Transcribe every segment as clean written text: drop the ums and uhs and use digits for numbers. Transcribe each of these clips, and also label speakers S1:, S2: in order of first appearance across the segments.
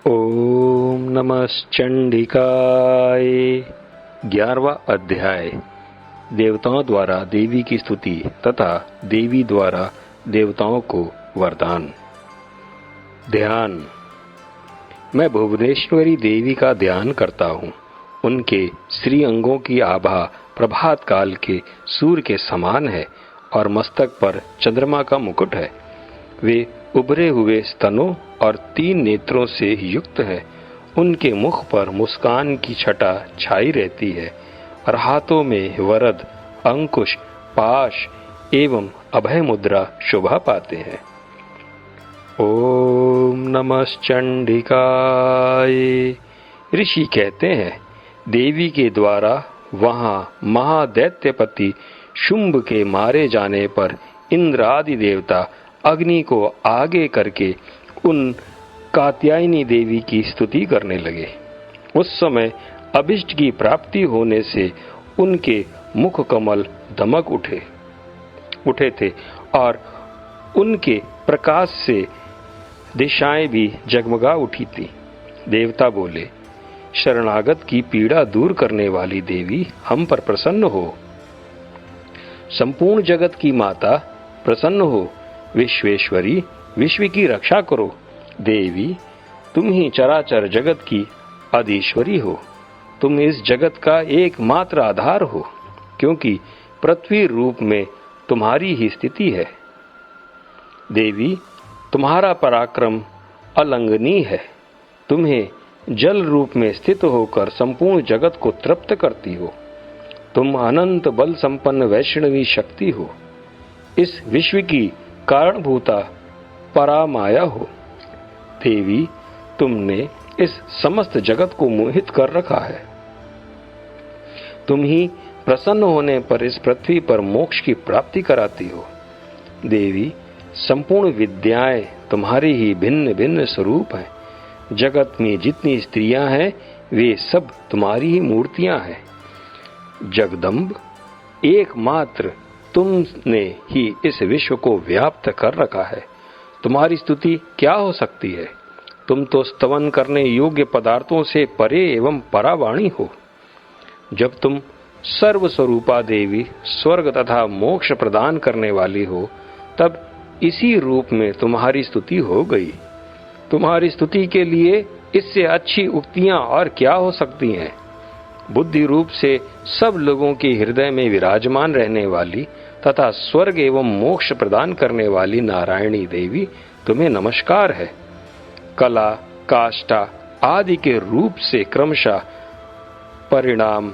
S1: ओम नमश्चंडिकाय। 11वां अध्याय। देवताओं द्वारा देवी की स्तुति तथा देवी द्वारा देवताओं को वरदान। ध्यान। मैं भुवनेश्वरी देवी का ध्यान करता हूँ। उनके श्री अंगों की आभा प्रभात काल के सूर्य के समान है और मस्तक पर चंद्रमा का मुकुट है। वे उभरे हुए स्तनों और 3 नेत्रों से युक्त है। उनके मुख पर मुस्कान की छटा छाई रहती है और हाथों में वरद, अंकुश, पाश एवं अभय मुद्रा शोभा पाते हैं। ओम नमश्चंडिकाय। ऋषि कहते हैं, देवी के द्वारा वहां महादैत्यपति शुंभ के मारे जाने पर इंद्र आदि देवता अग्नि को आगे करके उन कात्यायनी देवी की स्तुति करने लगे। उस समय अभिष्ट की प्राप्ति होने से उनके मुख कमल दमक उठे थे और उनके प्रकाश से दिशाएं भी जगमगा उठी थी। देवता बोले, शरणागत की पीड़ा दूर करने वाली देवी हम पर प्रसन्न हो। संपूर्ण जगत की माता प्रसन्न हो। विश्वेश्वरी, विश्व की रक्षा करो। देवी, तुम ही चराचर जगत की अधीश्वरी हो। तुम इस जगत का एकमात्र आधार हो, क्योंकि पृथ्वी रूप में तुम्हारी ही स्थिति है। देवी, तुम्हारा पराक्रम अलंघनीय है। तुम्हें जल रूप में स्थित होकर संपूर्ण जगत को तृप्त करती हो। तुम अनंत बल संपन्न वैष्णवी शक्ति हो। इस विश्व की कारणभूता परामाया हो। देवी, तुमने इस समस्त जगत को मोहित कर रखा है। तुम ही प्रसन्न होने पर इस पृथ्वी पर मोक्ष की प्राप्ति कराती हो। देवी, संपूर्ण विद्याएं तुम्हारी ही भिन्न भिन्न स्वरूप हैं। जगत में जितनी स्त्रियां हैं वे सब तुम्हारी ही मूर्तियां हैं। जगदम्ब, एकमात्र तुमने ही इस विश्व को व्याप्त कर रखा है। तुम्हारी स्तुति क्या हो सकती है? तुम तो स्तवन करने योग्य पदार्थों से परे एवं परावाणी हो। जब तुम सर्वस्वरूपा देवी स्वर्ग तथा मोक्ष प्रदान करने वाली हो, तब इसी रूप में तुम्हारी स्तुति हो गई। तुम्हारी स्तुति के लिए इससे अच्छी उक्तियां और क्या हो सकती हैं? बुद्धि रूप से सब लोगों के हृदय में विराजमान रहने वाली तथा स्वर्ग एवं मोक्ष प्रदान करने वाली नारायणी देवी, तुम्हें नमस्कार है। कला, काष्ठा आदि के रूप से क्रमशः परिणाम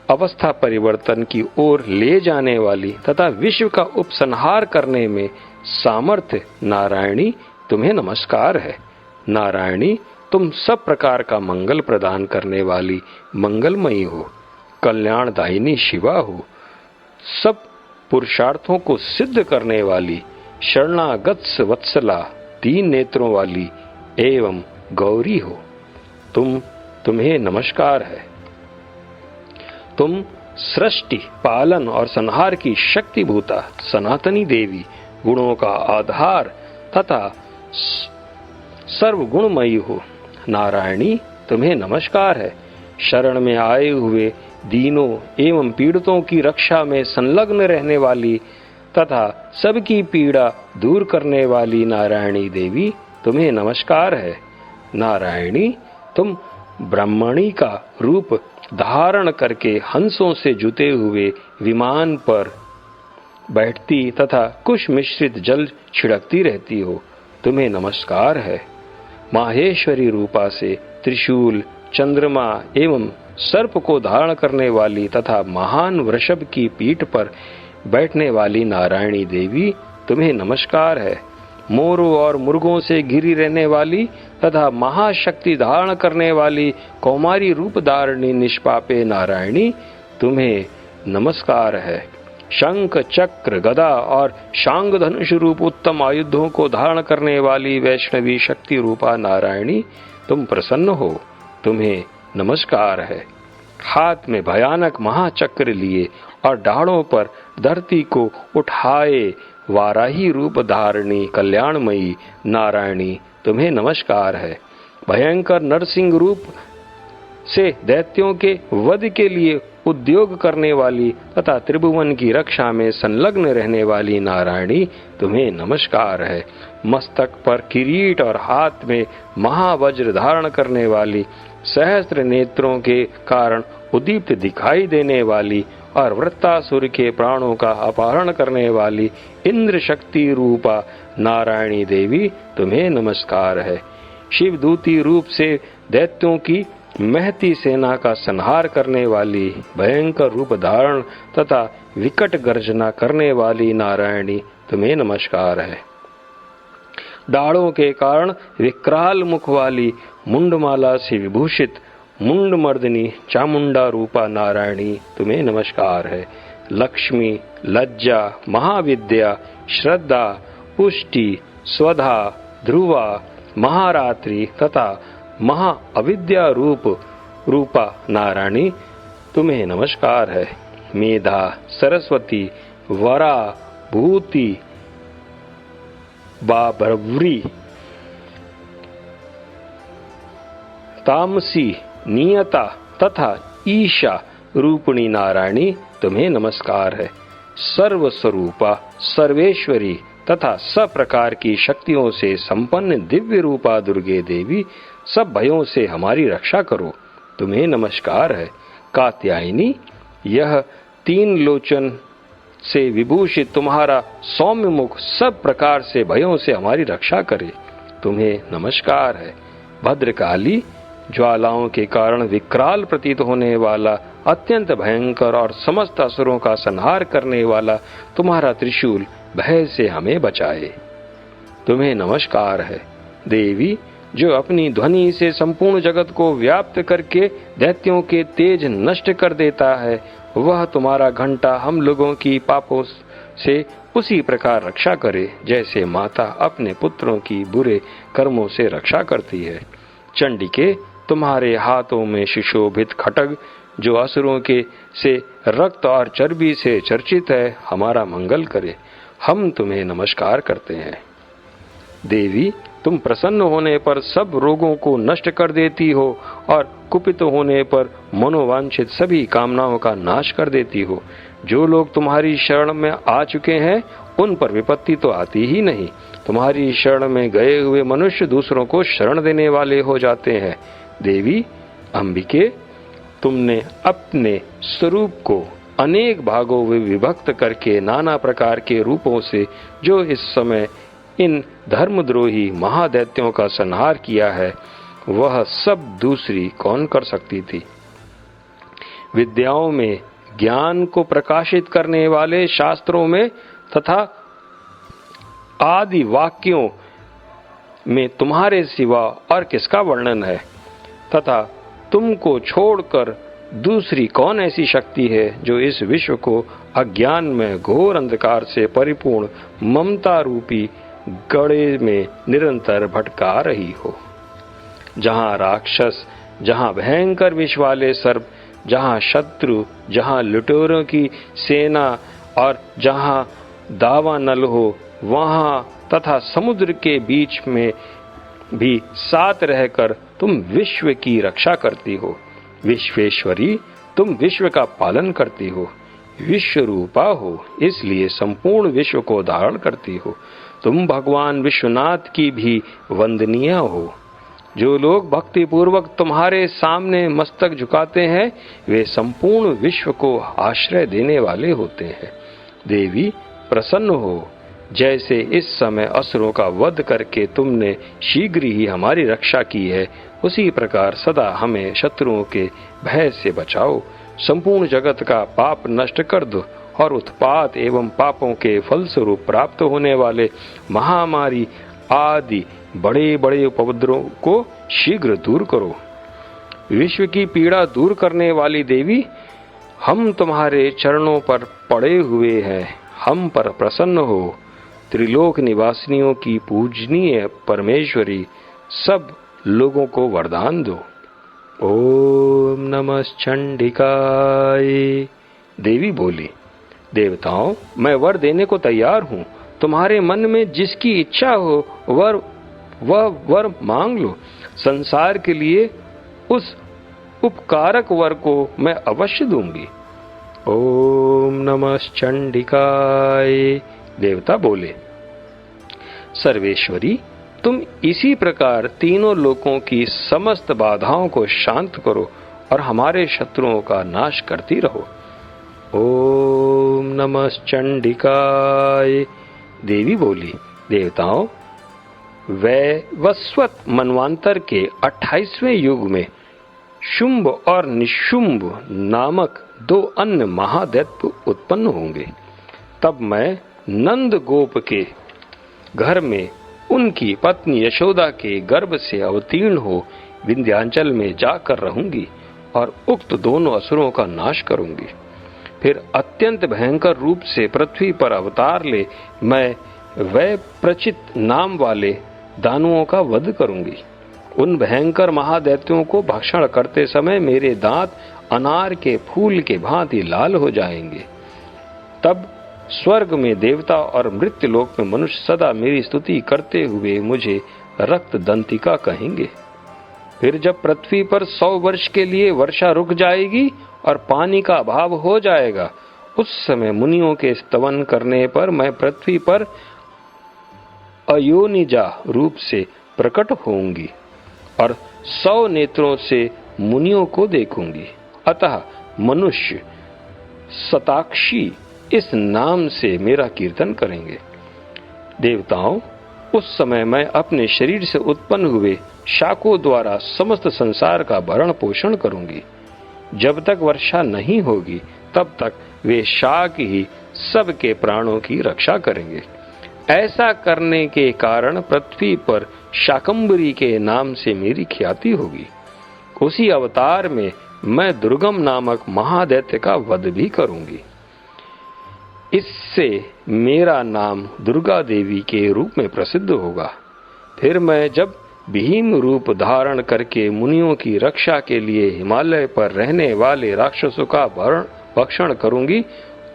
S1: अवस्था परिवर्तन की ओर ले जाने वाली तथा विश्व का उपसंहार करने में सामर्थ्य नारायणी, तुम्हें नमस्कार है। नारायणी, तुम सब प्रकार का मंगल प्रदान करने वाली मंगलमयी हो, कल्याणदायिनी शिवा हो, सब पुरुषार्थों को सिद्ध करने वाली शरणागत वत्सला, 3 नेत्रों वाली एवं गौरी हो। तुम्हें नमस्कार है। तुम सृष्टि, पालन और संहार की शक्तिभूता सनातनी देवी, गुणों का आधार तथा सर्वगुणमयी हो। नारायणी, तुम्हें नमस्कार है। शरण में आए हुए दीनों एवं पीड़ितों की रक्षा में संलग्न रहने वाली तथा सबकी पीड़ा दूर करने वाली नारायणी देवी, तुम्हें नमस्कार है। नारायणी, तुम ब्रह्मणी का रूप धारण करके हंसों से जुते हुए विमान पर बैठती तथा कुश मिश्रित जल छिड़कती रहती हो। तुम्हें नमस्कार है। माहेश्वरी रूपा से त्रिशूल, चंद्रमा एवं सर्प को धारण करने वाली तथा महान वृषभ की पीठ पर बैठने वाली नारायणी देवी, तुम्हें नमस्कार है। मोरों और मुर्गों से घिरी रहने वाली तथा महाशक्ति धारण करने वाली कौमारी रूप धारणी निष्पापे नारायणी, तुम्हें नमस्कार है। शंख, चक्र, गदा और शांग धनुष रूप उत्तम आयुधों को धारण करने वाली वैष्णवी शक्ति रूपा नारायणी, तुम प्रसन्न हो। तुम्हें नमस्कार है। हाथ में भयानक महाचक्र लिए और डाढ़ों पर धरती को उठाए वाराही रूप धारणी कल्याणमयी नारायणी, तुम्हें नमस्कार है। भयंकर नरसिंह रूप से दैत्यों के वध के लिए उद्योग करने वाली तथा त्रिभुवन की रक्षा में संलग्न रहने वाली नारायणी, तुम्हें नमस्कार है। मस्तक पर किरीट और हाथ में महावज्र धारण करने वाली, सहस्त्र नेत्रों के कारण उद्दीप्त दिखाई देने वाली और वृत्तासुर के प्राणों का अपहरण करने वाली इंद्र शक्ति रूपा नारायणी देवी, तुम्हें नमस्कार है। शिवदूती रूप से दैत्यों की महती सेना का संहार करने वाली, भयंकर रूप धारण तथा विकट गर्जना करने वाली नारायणी, तुम्हें नमस्कार है। दाढ़ों के कारण विकराल मुख वाली, मुंडमाला से विभूषित मुंडमर्दिनी चामुंडा रूपा नारायणी, तुम्हें नमस्कार है। लक्ष्मी, लज्जा, महाविद्या, श्रद्धा, पुष्टि, स्वधा, ध्रुवा, महारात्रि तथा महा अविद्या रूपा नारायणी, तुम्हें नमस्कार है। मेधा, सरस्वती, वरा, भूति, बाभ्रवी, तामसी, नियता तथा ईशा रूपिणी नारायणी, तुम्हें नमस्कार है। सर्वस्वरूपा, सर्वेश्वरी तथा सब प्रकार की शक्तियों से संपन्न दिव्य रूपा दुर्गे देवी, सब भयों से हमारी रक्षा करो, तुम्हें नमस्कार है। कात्यायनी, यह तीन लोचन से विभूषित तुम्हारा सौम्य मुख सब प्रकार से भयों से हमारी रक्षा करे, तुम्हें नमस्कार है। भद्रकाली, ज्वालाओं के कारण विकराल प्रतीत होने वाला, अत्यंत भयंकर और समस्त असुरों का संहार करने वाला तुम्हारा त्रिशूल भय से हमें बचाए, तुम्हें नमस्कार है। देवी, जो अपनी ध्वनि से संपूर्ण जगत को व्याप्त करके दैत्यों के तेज नष्ट कर देता है, वह तुम्हारा घंटा हम लोगों की पापों से उसी प्रकार रक्षा करे जैसे माता अपने पुत्रों की बुरे कर्मों से रक्षा करती है। चंडिके, तुम्हारे हाथों में सुशोभित खड्ग, जो असुरों के से रक्त और चर्बी से चर्चित है, हमारा मंगल करे, हम तुम्हें नमस्कार करते हैं। देवी, तुम प्रसन्न होने पर सब रोगों को नष्ट कर देती हो और कुपित होने पर मनोवांछित सभी कामनाओं का नाश कर देती हो। जो लोग तुम्हारी शरण में आ चुके हैं, उन पर विपत्ति तो आती ही नहीं। तुम्हारी शरण में गए हुए मनुष्य दूसरों को शरण देने वाले हो जाते हैं। देवी अंबिके, तुमने अपने स्वरूप को अनेक भागों में विभक्त करके नाना प्रकार के रूपों से जो इस समय इन धर्मद्रोही महादैत्यों का संहार किया है, वह सब दूसरी कौन कर सकती थी। विद्याओं में ज्ञान को प्रकाशित करने वाले शास्त्रों में तथा आदि वाक्यों में तुम्हारे सिवा और किसका वर्णन है, तथा तुमको छोड़कर दूसरी कौन ऐसी शक्ति है जो इस विश्व को अज्ञान में घोर अंधकार से परिपूर्ण ममता रूपी गड़े में निरंतर भटका रही हो। जहाँ राक्षस, जहाँ भयंकर विष वाले सर्प, जहाँ शत्रु, जहाँ लुटेरों की सेना और जहाँ दावानल हो, वहाँ तथा समुद्र के बीच में भी साथ रहकर तुम विश्व की रक्षा करती हो। विश्वेश्वरी, तुम विश्व का पालन करती हो, विश्व रूपा हो, इसलिए संपूर्ण विश्व को धारण करती हो। तुम भगवान विश्वनाथ की भी वंदनीय हो। जो लोग भक्ति पूर्वक तुम्हारे सामने मस्तक झुकाते हैं, वे संपूर्ण विश्व को आश्रय देने वाले होते हैं। देवी प्रसन्न हो, जैसे इस समय असुरों का वध करके तुमने शीघ्र ही हमारी रक्षा की है, उसी प्रकार सदा हमें शत्रुओं के भय से बचाओ। संपूर्ण जगत का पाप नष्ट कर दो और उत्पात एवं पापों के फलस्वरूप प्राप्त होने वाले महामारी आदि बड़े बड़े उपद्रवों को शीघ्र दूर करो। विश्व की पीड़ा दूर करने वाली देवी, हम तुम्हारे चरणों पर पड़े हुए हैं, हम पर प्रसन्न हो। त्रिलोक निवासियों की पूजनीय परमेश्वरी, सब लोगों को वरदान दो। ओम नमः चंडिकाय। देवी बोली, देवताओं, मैं वर देने को तैयार हूँ। तुम्हारे मन में जिसकी इच्छा हो वर वह वर मांग लो। संसार के लिए उस उपकारक वर को मैं अवश्य दूंगी। ओम नमः चंडिकाय। देवता बोले, सर्वेश्वरी, तुम इसी प्रकार तीनों लोकों की समस्त बाधाओं को शांत करो और हमारे शत्रुओं का नाश करती रहो। ओम नमः चंडिकाय। देवी बोली, देवताओं, वैवस्वत मनवांतर के 28वें युग में शुंभ और निशुंभ नामक 2 अन्य महादैत्य उत्पन्न होंगे। तब मैं नंद गोप के घर में उनकी पत्नी यशोदा के गर्भ से अवतीर्ण हो विंध्याचल में जाकर रहूंगी और उक्त दोनों असुरों का नाश करूंगी। फिर अत्यंत भयंकर रूप से पृथ्वी पर अवतार ले मैं वैप्रचित नाम वाले दानवों का वध करूंगी। उन भयंकर महादैत्यों को भक्षण करते समय मेरे दांत अनार के फूल के भांति लाल हो जाएंगे। तब स्वर्ग में देवता और मृत्यु लोक में मनुष्य सदा मेरी स्तुति करते हुए मुझे रक्त दंतिका कहेंगे। फिर जब पृथ्वी पर 100 वर्ष के लिए वर्षा रुक जाएगी और पानी का अभाव हो जाएगा, उस समय मुनियों के स्तवन करने पर मैं पृथ्वी पर अयोनिजा रूप से प्रकट होऊंगी और 100 नेत्रों से मुनियों को देखूंगी। अतः मनुष्य शताक्षी इस नाम से मेरा कीर्तन करेंगे। देवताओं, उस समय मैं अपने शरीर से उत्पन्न हुए शाकों द्वारा समस्त संसार का भरण पोषण करूंगी। जब तक वर्षा नहीं होगी तब तक वे शाक ही सबके प्राणों की रक्षा करेंगे। ऐसा करने के कारण पृथ्वी पर शाकंभरी के नाम से मेरी ख्याति होगी। उसी अवतार में मैं दुर्गम नामक महादैत्य का वध भी करूंगी। इससे मेरा नाम दुर्गा देवी के रूप में प्रसिद्ध होगा। फिर मैं जब भीम रूप धारण करके मुनियों की रक्षा के लिए हिमालय पर रहने वाले राक्षसों का भक्षण करूंगी,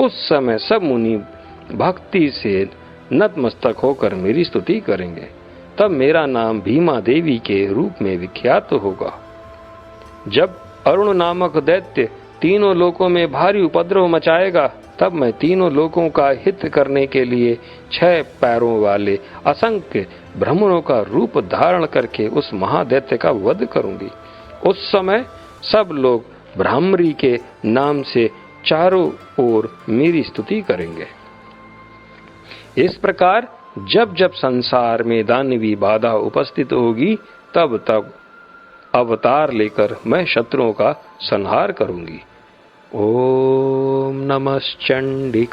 S1: उस समय सब मुनि भक्ति से नतमस्तक होकर मेरी स्तुति करेंगे। तब मेरा नाम भीमा देवी के रूप में विख्यात होगा। जब अरुण नामक दैत्य तीनों लोकों में भारी उपद्रव मचाएगा, तब मैं तीनों लोकों का हित करने के लिए 6 पैरों वाले असंख्य भ्रमरों का रूप धारण करके उस महादैत्य का वध करूंगी। उस समय सब लोग भ्रामरी के नाम से चारों ओर मेरी स्तुति करेंगे। इस प्रकार जब जब संसार में दानवी बाधा उपस्थित होगी, तब तब अवतार लेकर मैं शत्रुओं का संहार करूंगी। ओम नमः चंडिकाय।